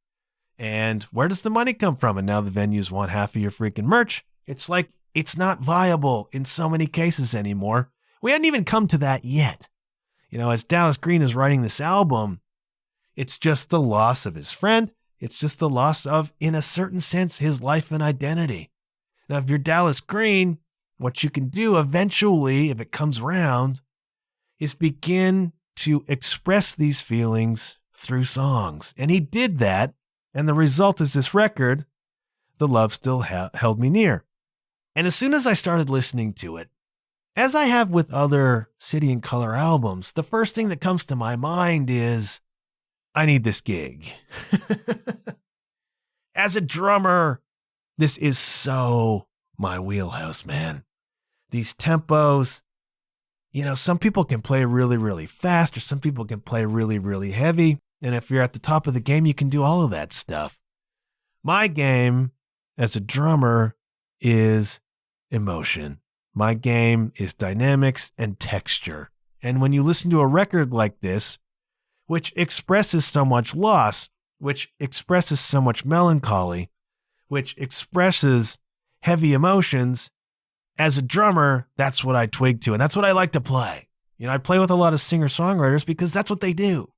And where does the money come from? And now the venues want half of your freaking merch. It's like, it's not viable in so many cases anymore. We hadn't even come to that yet. As Dallas Green is writing this album, it's just the loss of his friend. It's just the loss of, in a certain sense, his life and identity. Now, if you're Dallas Green, what you can do eventually, if it comes around, is begin to express these feelings through songs. And he did that, and the result is this record, The Love Still Held Me Near. And as soon as I started listening to it, as I have with other City and Color albums, the first thing that comes to my mind is, I need this gig. As a drummer, this is so my wheelhouse, man. These tempos, some people can play really, really fast, or some people can play really, really heavy. And if you're at the top of the game, you can do all of that stuff. My game as a drummer is emotion. My game is dynamics and texture. And when you listen to a record like this, which expresses so much loss, which expresses so much melancholy, which expresses heavy emotions, as a drummer, that's what I twig to, and that's what I like to play. I play with a lot of singer-songwriters because that's what they do.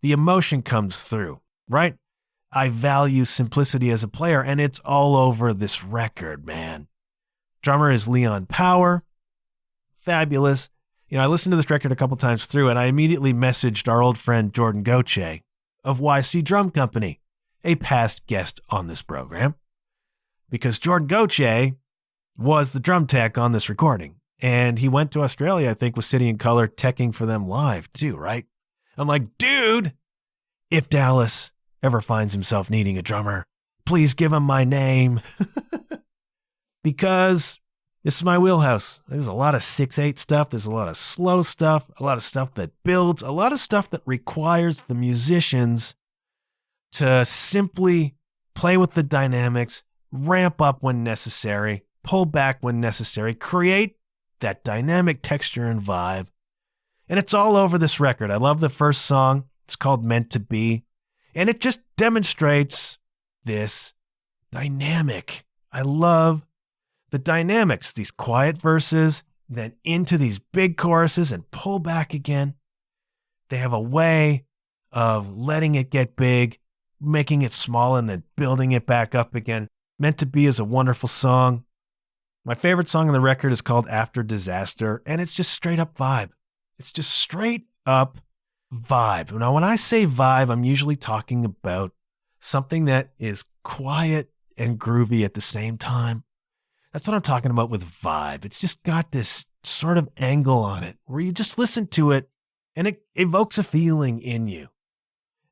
The emotion comes through, right? I value simplicity as a player, and it's all over this record, man. Drummer is Leon Power. Fabulous. I listened to this record a couple times through, and I immediately messaged our old friend Jordan Gauthier of YC Drum Company, a past guest on this program, because Jordan Gauthier was the drum tech on this recording. And he went to Australia, I think, with City and Color teching for them live too, right? I'm like, dude, if Dallas ever finds himself needing a drummer, please give him my name. Because this is my wheelhouse. There's a lot of 6/8 stuff. There's a lot of slow stuff, a lot of stuff that builds, a lot of stuff that requires the musicians to simply play with the dynamics, ramp up when necessary, pull back when necessary, create that dynamic texture and vibe. And it's all over this record. I love the first song. It's called Meant to Be. And it just demonstrates this dynamic. I love the dynamics, these quiet verses, then into these big choruses and pull back again. They have a way of letting it get big, making it small, and then building it back up again. Meant to Be is a wonderful song. My favorite song on the record is called After Disaster, and it's just straight up vibe. It's just straight up vibe. Now, when I say vibe, I'm usually talking about something that is quiet and groovy at the same time. That's what I'm talking about with vibe. It's just got this sort of angle on it where you just listen to it and it evokes a feeling in you.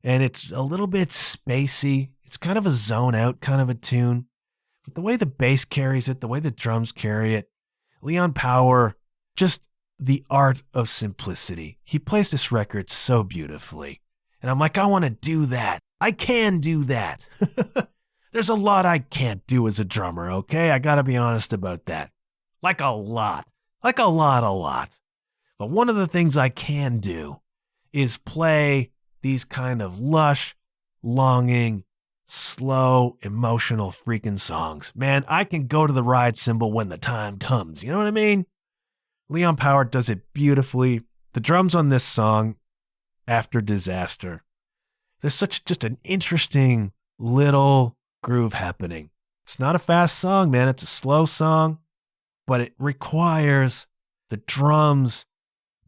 And it's a little bit spacey. It's kind of a zone out kind of a tune. But the way the bass carries it, the way the drums carry it, Leon Power, just the art of simplicity. He plays this record so beautifully. And I'm like, I want to do that. I can do that. There's a lot I can't do as a drummer, okay? I got to be honest about that. Like a lot. But one of the things I can do is play these kind of lush, longing, slow, emotional freaking songs. Man, I can go to the ride cymbal when the time comes. You know what I mean? Leon Power does it beautifully. The drums on this song, After Disaster, there's just an interesting little groove happening. It's not a fast song, man. It's a slow song, but it requires the drums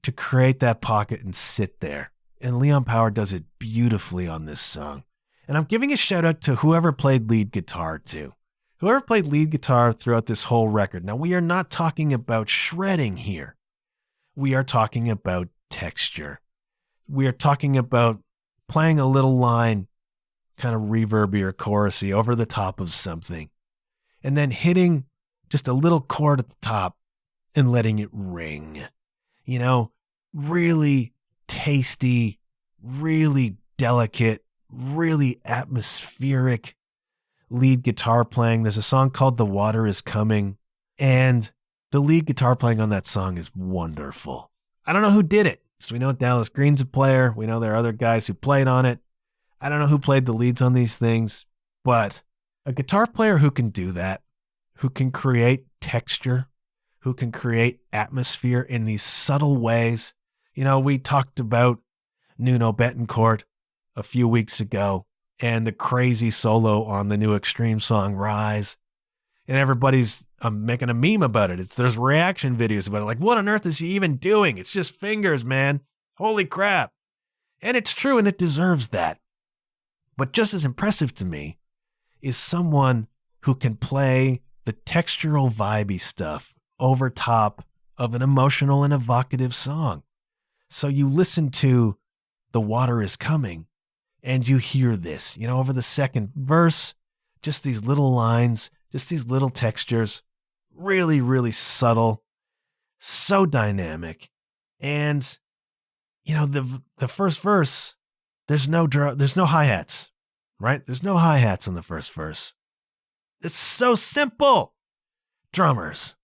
to create that pocket and sit there. And Leon Power does it beautifully on this song. And I'm giving a shout out to whoever played lead guitar too. Whoever played lead guitar throughout this whole record. Now, we are not talking about shredding here. We are talking about texture. We are talking about playing a little line, kind of reverby or chorusy over the top of something, and then hitting just a little chord at the top and letting it ring. Really tasty, really delicate, really atmospheric lead guitar playing. There's a song called The Water Is Coming, and the lead guitar playing on that song is wonderful. I don't know who did it. So we know Dallas Green's a player. We know there are other guys who played on it. I don't know who played the leads on these things, but a guitar player who can do that, who can create texture, who can create atmosphere in these subtle ways. You know, we talked about Nuno Betancourt a few weeks ago and the crazy solo on the new Extreme song Rise. And everybody's making a meme about it. There's reaction videos about it. Like, what on earth is he even doing? It's just fingers, man. Holy crap. And it's true, and it deserves that. But just as impressive to me is someone who can play the textural, vibey stuff over top of an emotional and evocative song. So you listen to The Water Is Coming, and you hear this, you know, over the second verse, just these little lines, just these little textures, really, really subtle, so dynamic. And, you know, the first verse, there's no hi-hats, right? There's no hi-hats in the first verse. It's so simple. Drummers.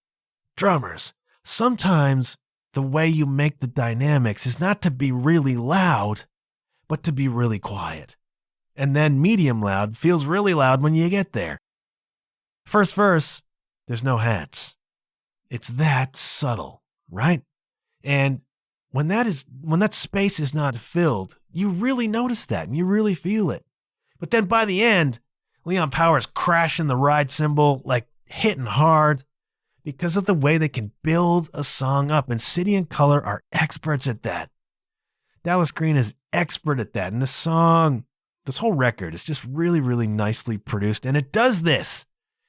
Sometimes the way you make the dynamics is not to be really loud, but to be really quiet. And then medium loud feels really loud when you get there. First verse, there's no hats. It's that subtle, right? And when that space is not filled, you really notice that and you really feel it. But then by the end, Leon Powers crashing the ride cymbal, like hitting hard, because of the way they can build a song up. And City and Color are experts at that. Dallas Green is expert at that. And this song, this whole record is just really, really nicely produced. And it does this.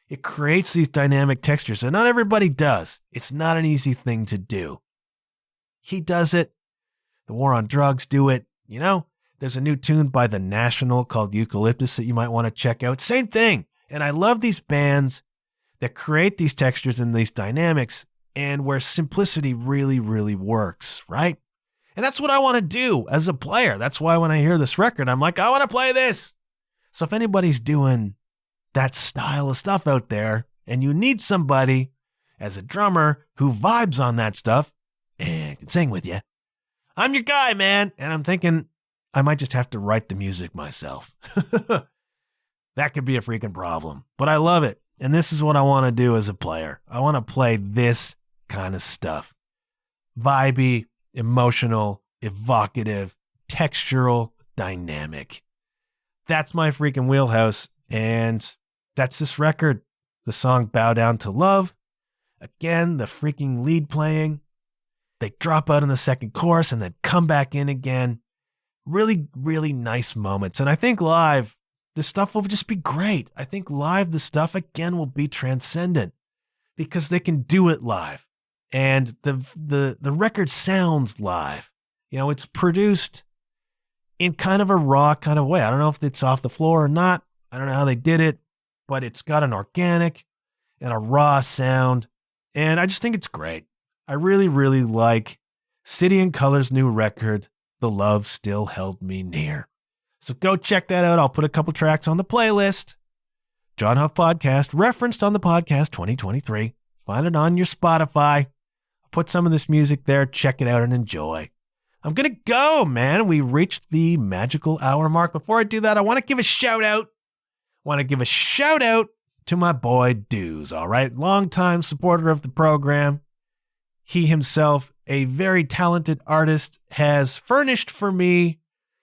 It creates these dynamic textures. And not everybody does. It's not an easy thing to do. He does it. The War on Drugs do it. You know, there's a new tune by The National called Eucalyptus that you might want to check out. Same thing. And I love these bands that create these textures and these dynamics and where simplicity really, really works, right? And that's what I want to do as a player. That's why when I hear this record, I'm like, I want to play this. So if anybody's doing that style of stuff out there and you need somebody as a drummer who vibes on that stuff and can sing with you, I'm your guy, man. And I'm thinking I might just have to write the music myself. That could be a freaking problem, but I love it. And this is what I want to do as a player. I want to play this kind of stuff. Vibey, emotional, evocative, textural, dynamic. That's my freaking wheelhouse. And that's this record. The song Bow Down to Love. Again, the freaking lead playing. They drop out in the second chorus and then come back in again. Really, really nice moments. And I think live, this stuff will just be great. I think live, the stuff again will be transcendent because they can do it live. And the record sounds live. You know, it's produced in kind of a raw kind of way. I don't know if it's off the floor or not. I don't know how they did it, but it's got an organic and a raw sound. And I just think it's great. I really, really like City and Color's new record, The Love Still Held Me Near. So go check that out. I'll put a couple tracks on the playlist. John Huff Podcast, referenced on the podcast 2023. Find it on your Spotify. I'll put some of this music there. Check it out and enjoy. I'm going to go, man. We reached the magical hour mark. Before I do that, I want to give a shout out. To my boy Dews, all right? Longtime supporter of the program. He himself, a very talented artist, has furnished for me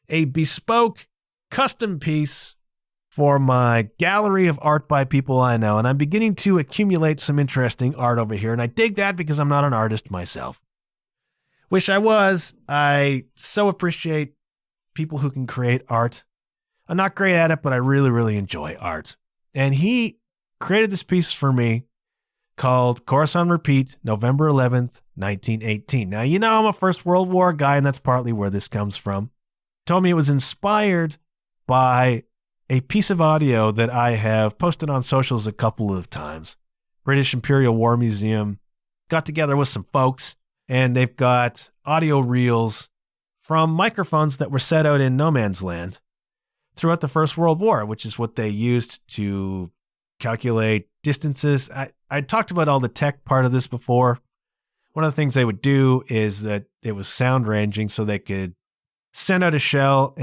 a bespoke custom piece for my gallery of art by people I know. And I'm beginning to accumulate some interesting art over here. And I dig that because I'm not an artist myself. Wish I was. I so appreciate people who can create art. I'm not great at it, but I really, really enjoy art. And he created this piece for me called Chorus on Repeat, November 11th, 1918. Now, you know I'm a First World War guy, and that's partly where this comes from. Told me it was inspired by a piece of audio that I have posted on socials a couple of times. British Imperial War Museum got together with some folks, and they've got audio reels from microphones that were set out in no man's land throughout the First World War, which is what they used to calculate distances. I talked about all the tech part of this before. One of the things they would do is that it was sound ranging, so they could send out a shell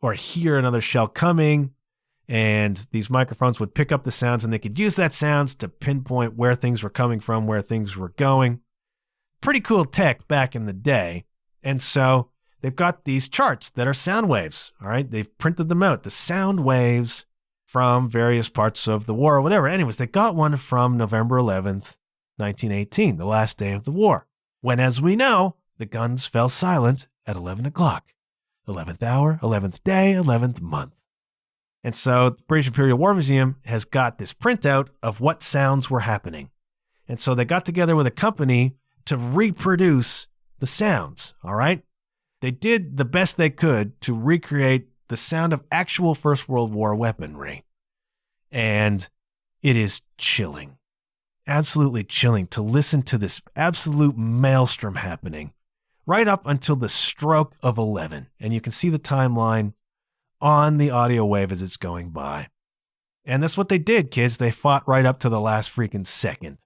or hear another shell coming And these microphones would pick up the sounds, and they could use that sounds to pinpoint where things were coming from, where things were going. Pretty cool tech back in the day. And so they've got these charts that are sound waves. All right. They've printed them out, the sound waves from various parts of the war or whatever. Anyways, they got one from November 11th, 1918, the last day of the war, when, as we know, the guns fell silent at 11 o'clock. 11th hour, 11th day, 11th month. And so the British Imperial War Museum has got this printout of what sounds were happening. And so they got together with a company to reproduce the sounds, all right? They did the best they could to recreate the sound of actual First World War weaponry. And it is chilling, absolutely chilling to listen to this absolute maelstrom happening right up until the stroke of 11. And you can see the timeline on the audio wave as it's going by. And that's what they did, kids. They fought right up to the last freaking second.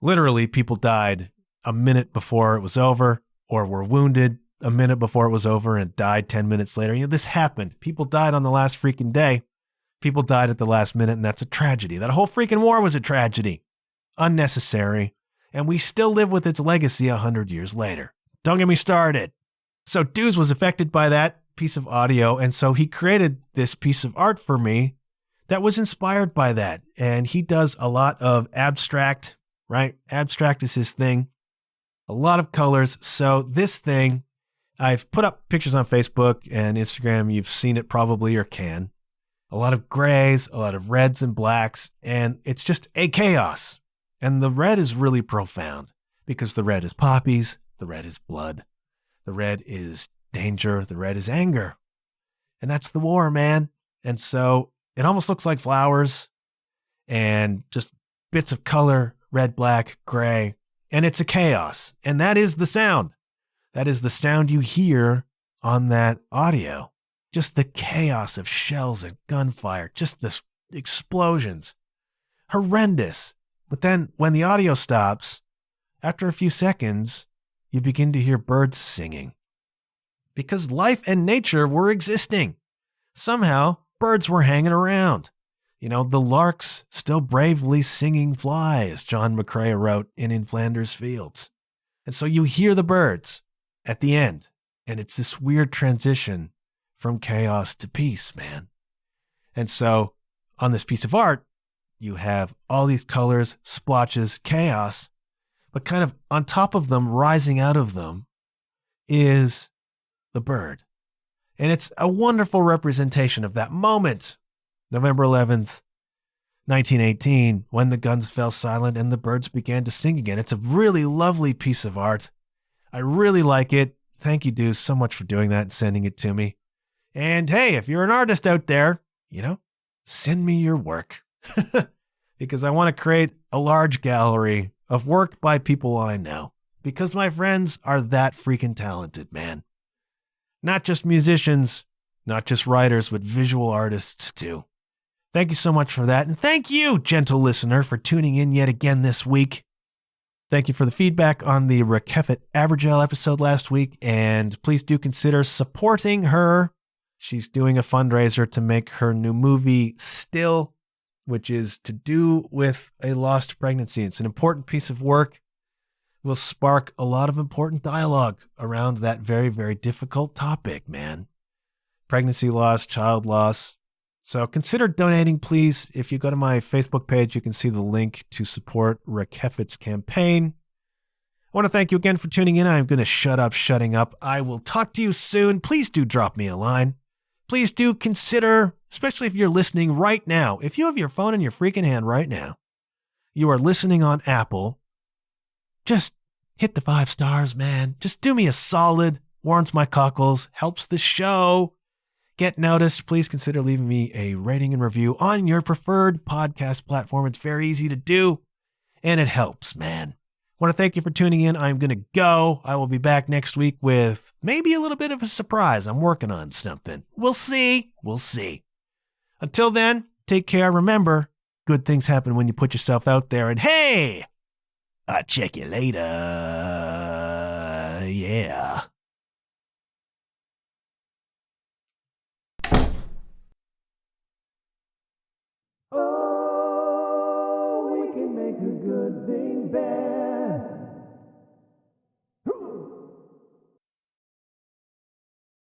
Literally, people died a minute before it was over, or were wounded a minute before it was over and died 10 minutes later. You know, this happened. People died on the last freaking day. People died at the last minute, and that's a tragedy. That whole freaking war was a tragedy. Unnecessary. And we still live with its legacy 100 years later. Don't get me started. So Dudes was affected by that piece of audio, and so he created this piece of art for me that was inspired by that. And he does a lot of abstract, right? Abstract is his thing. A lot of colors. So this thing, I've put up pictures on Facebook and Instagram. You've seen it probably or can. A lot of grays, a lot of reds and blacks, and it's just a chaos. And the red is really profound because the red is poppies, the red is blood, the red is danger, the red is anger. And that's the war, man. And so it almost looks like flowers and just bits of color, red, black, gray, and it's a chaos. And that is the sound. That is the sound you hear on that audio. Just the chaos of shells and gunfire, just the explosions. Horrendous. But then when the audio stops, after a few seconds, you begin to hear birds singing. Because life and nature were existing. Somehow, birds were hanging around. You know, the larks still bravely singing fly, as John McCrae wrote in Flanders Fields. And so you hear the birds at the end, and it's this weird transition from chaos to peace, man. And so on this piece of art, you have all these colors, splotches, chaos, but kind of on top of them, rising out of them, is the bird. And it's a wonderful representation of that moment, November 11th, 1918, when the guns fell silent and the birds began to sing again. It's a really lovely piece of art. I really like it. Thank you, Deuce, so much for doing that and sending it to me. And hey, if you're an artist out there, you know, send me your work. Because I want to create a large gallery of work by people I know. Because my friends are that freaking talented, man. Not just musicians, not just writers, but visual artists too. Thank you so much for that. And thank you, gentle listener, for tuning in yet again this week. Thank you for the feedback on the Rakefet Abergel episode last week. And please do consider supporting her. She's doing a fundraiser to make her new movie Still, which is to do with a lost pregnancy. It's an important piece of work. Will spark a lot of important dialogue around that very, very difficult topic, man. Pregnancy loss, child loss. So consider donating, please. If you go to my Facebook page, you can see the link to support Rakefet's campaign. I want to thank you again for tuning in. I'm going to shut up, shutting up. I will talk to you soon. Please do drop me a line. Please do consider, especially if you're listening right now, if you have your phone in your freaking hand right now, you are listening on Apple, just hit the 5 stars, man. Just do me a solid. Warms my cockles, helps the show get noticed. Please consider leaving me a rating and review on your preferred podcast platform. It's very easy to do, and it helps, man. I want to thank you for tuning in. I'm going to go. I will be back next week with maybe a little bit of a surprise. I'm working on something. We'll see. We'll see. Until then, take care. Remember, good things happen when you put yourself out there. And hey, I'll check you later. Yeah. good thing bad.